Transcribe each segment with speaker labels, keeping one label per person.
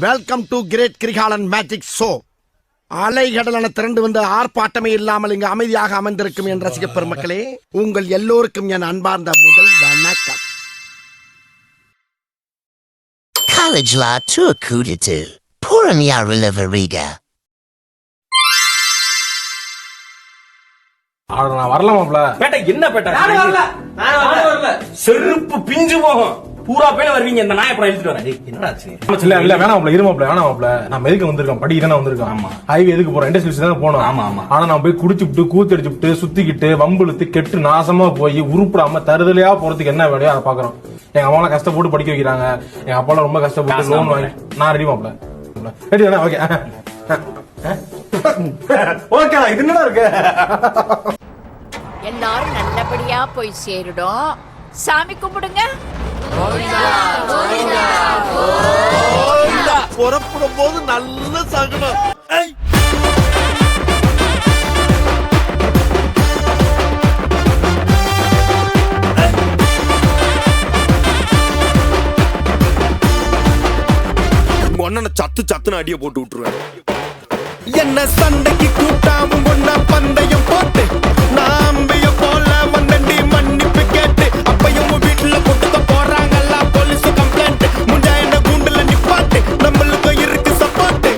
Speaker 1: Welcome to great Kirikalan magic show. அலைகடலான திரண்டு வந்து ஆர்ப்பாட்டமே இல்லாமல் இங்கு அமைதியாக அமர்ந்திருக்கும் என் ரசிக பெருமக்களே, உங்கள் எல்லோருக்கும் என் அன்பார்ந்த முதல் வணக்கம்.
Speaker 2: College law to a coup d'etat. Purim Yarulevariga.
Speaker 3: நான் வரலாமாப்ல?
Speaker 4: பேட்டை என்ன பேட்டை? நான் வரல. செருப்பு பிஞ்சு போகும். பூரா பேர் வருவீங்க. இந்த நாய் அப்புறம் எழுதிட்டு வரேன். என்னடா ஆச்சு?
Speaker 3: இல்ல வேணாம்ல, இருமாப்ல வேணாம்ல. நான் எதுக்கு வந்திருக்கேன்? படிக்க தானே வந்திருக்கேன்.
Speaker 4: ஆமா.
Speaker 3: ஹைவே எதுக்கு போறேன்? இண்டஸ்ட்ரியல்ஸ் தானே போனோம்.
Speaker 4: ஆமா ஆமா.
Speaker 3: ஆனா நான் போய் குடிச்சுட்டு கூத்தடிச்சுட்டு சுத்திக்கிட்டு வம்புழுத்து கெட்டு நாசமா போய் உருப்படாம தருதலையா போறதுக்கு என்ன வேலையோ அதை பாக்குறோம். எங்க அம்மா கஷ்டப்பட்டு படிக்க வைக்கிறாங்க. எங்க அப்பா ரொம்ப கஷ்டப்பட்டு லோன் வாங்கி நான் ரெடிமாப்ல. ரெடி தானே? Okay okay. இது என்னடா இருக்கு?
Speaker 5: எல்லாரும் நல்லபடியா போய் சேருடும். சாமி கும்பிடுங்க.
Speaker 1: புறப்படும் போது நல்ல சகுனம்.
Speaker 6: ஒன்ன சத்து சத்துன்னு அடிய போட்டு விட்டுருவேன். என்ன சண்டைக்கு கூட்டாமும் ஒன்ன பந்தயம் போட்டு நாம்பிய போல வந்தண்டி மன்னிப்பு கேட்டு அப்பையும் வீட்டுல கொண்டு போறாங்கல்ல போலீஸ் கம்ப்ளைண்ட். முஞ்சா என்ன கூண்டுல நிப்பாட்டு, நம்மளுக்கு இருக்கு சப்போர்ட்.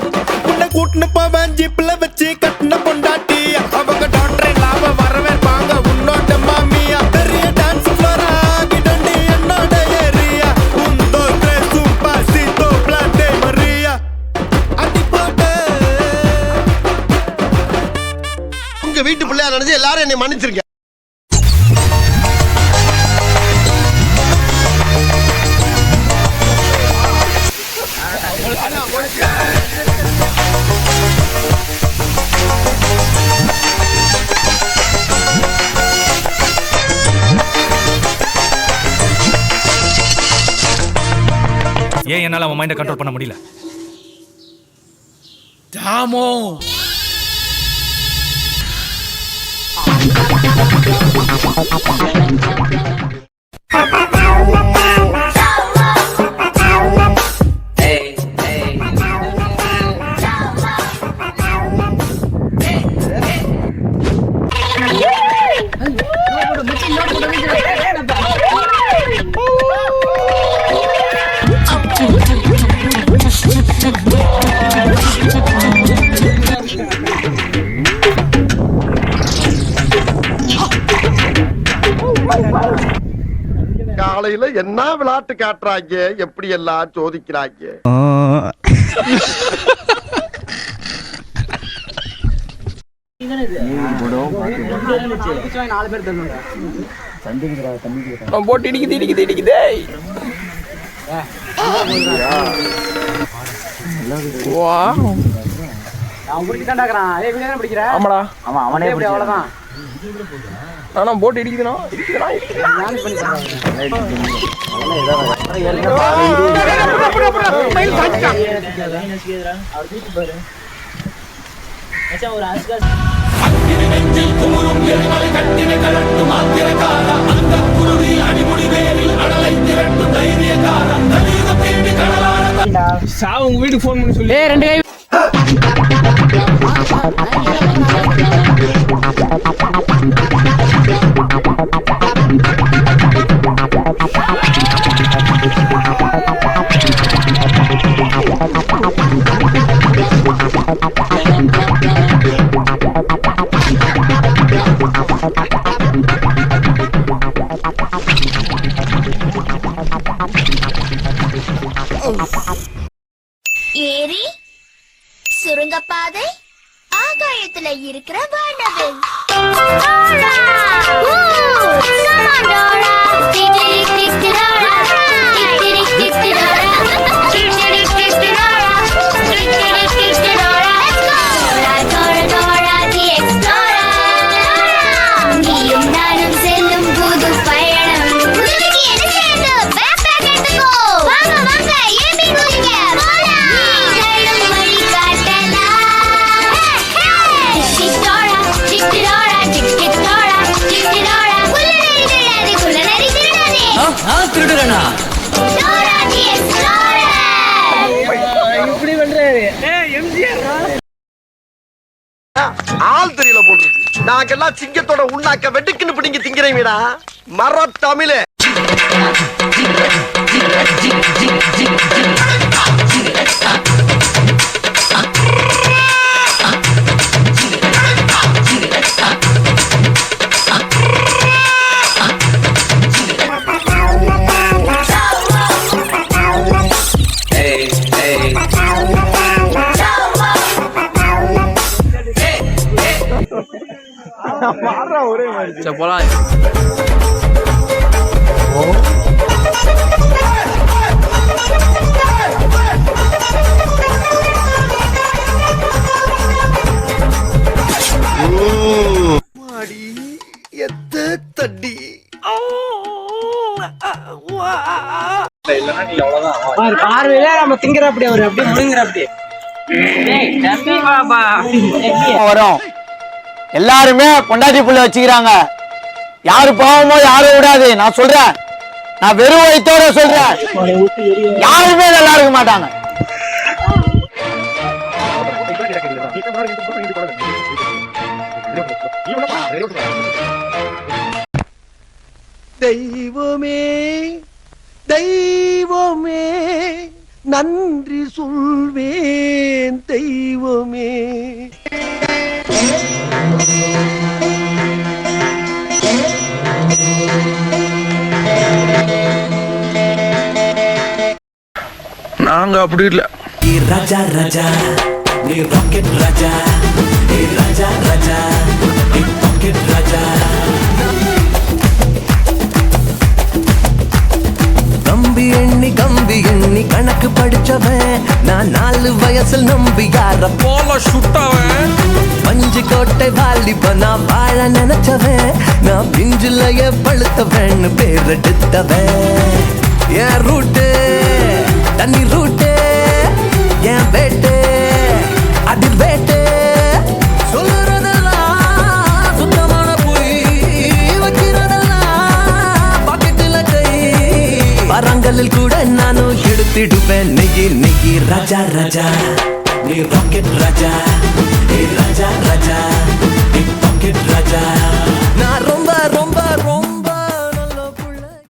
Speaker 6: உன்னை கூட்டுன்னு போவேன் ஜீப்ல வச்சு கட்டின பொண்டாட்டி. அவங்க டாக்டர் லாப வரவேற்பாங்க உன்னோட மாமியா. பெரிய டான்ஸ் ஃப்ளோரா கிடண்டி என்னோட ஏரியா. உந்தோ கிரேசும் பாசிதோ பிளாட்டே மரியா. அடி போட்டு
Speaker 1: உங்க வீட்டு பிள்ளையா நினைச்சு எல்லாரும் என்னை மன்னிச்சிருங்க.
Speaker 7: ஏன் என்னால அவன் மைண்டை கண்ட்ரோல் பண்ண முடியல?
Speaker 1: தாமோ காலையில என்ன விளையாட்டு காட்டுறாங்க, எப்படி எல்லாம் சோதிக்கிறாங்க.
Speaker 4: போட்டு இடிக்குது. ஆமாடா. ஆமா அவனே அவ்வளவுதான். ஆனா போட்டு இடிக்குதுனா உங்க வீட்டுக்கு போன் பண்ணி சொல்லி ரெண்டு கை
Speaker 8: ஏரி சுருங்கப்பாதை ஆகாயத்துல இருக்கிற வானவில். நீயும் நானும் செல்லும் புது பயணம். திருடுறா
Speaker 1: நாங்கெல்லாம் சிங்கத்தோட உண்ணாக்க வெட்டுக்குன்னு பிடிங்க திங்கிறீங்கடா மர தமிழே. தட்டி
Speaker 9: பார்வையில நம்ம திங்கிற அப்படி அவரு அப்படியே முழுங்குற அப்படியே
Speaker 10: வரும். எல்லாருமே பொண்டாட்டி புள்ள வச்சுக்கிறாங்க. யாரு பாவமோ யாரும் விடாது. நான் சொல்றேன், நான் வெறும் வயிற்றோட சொல்றேன், யாருமே நல்லா இருக்க மாட்டாங்க.
Speaker 1: தெய்வமே தெய்வமே நன்றி சொல்வேன் தெய்வமே.
Speaker 6: நாங்க அப்படி இல்ல.
Speaker 2: ராஜா ராஜா நீ ராக்கெட் ராஜா, ராஜா ராஜா நீ பாக்கெட் ராஜா. கம்பி எண்ணி கணக்கு படிச்சவன் நான் 4 வயசில் நம்பி யார போல சுட்டவன். பஞ்சு கோட்டை வாலிபனா வாழ நினைச்சவன் நான் பிஞ்சுலைய பழுத்தவன் பேர் எடுத்தவன். என் ரூட்டு தண்ணி ரூட்டு, என் வேட்டு அதில் வேட்டு. சொல்லுறதெல்லாம் சுத்தமான போய் வைக்கிறதெல்லாம் பாக்கெட்டுல கை. வரங்களில் கூட நானும் எடுத்திடுவேன் நெகி நெகி. ராஜா ராஜா நீ ராக்கெட் ராஜா, ராஜா ராஜா நீ பாக்கெட் ராஜா.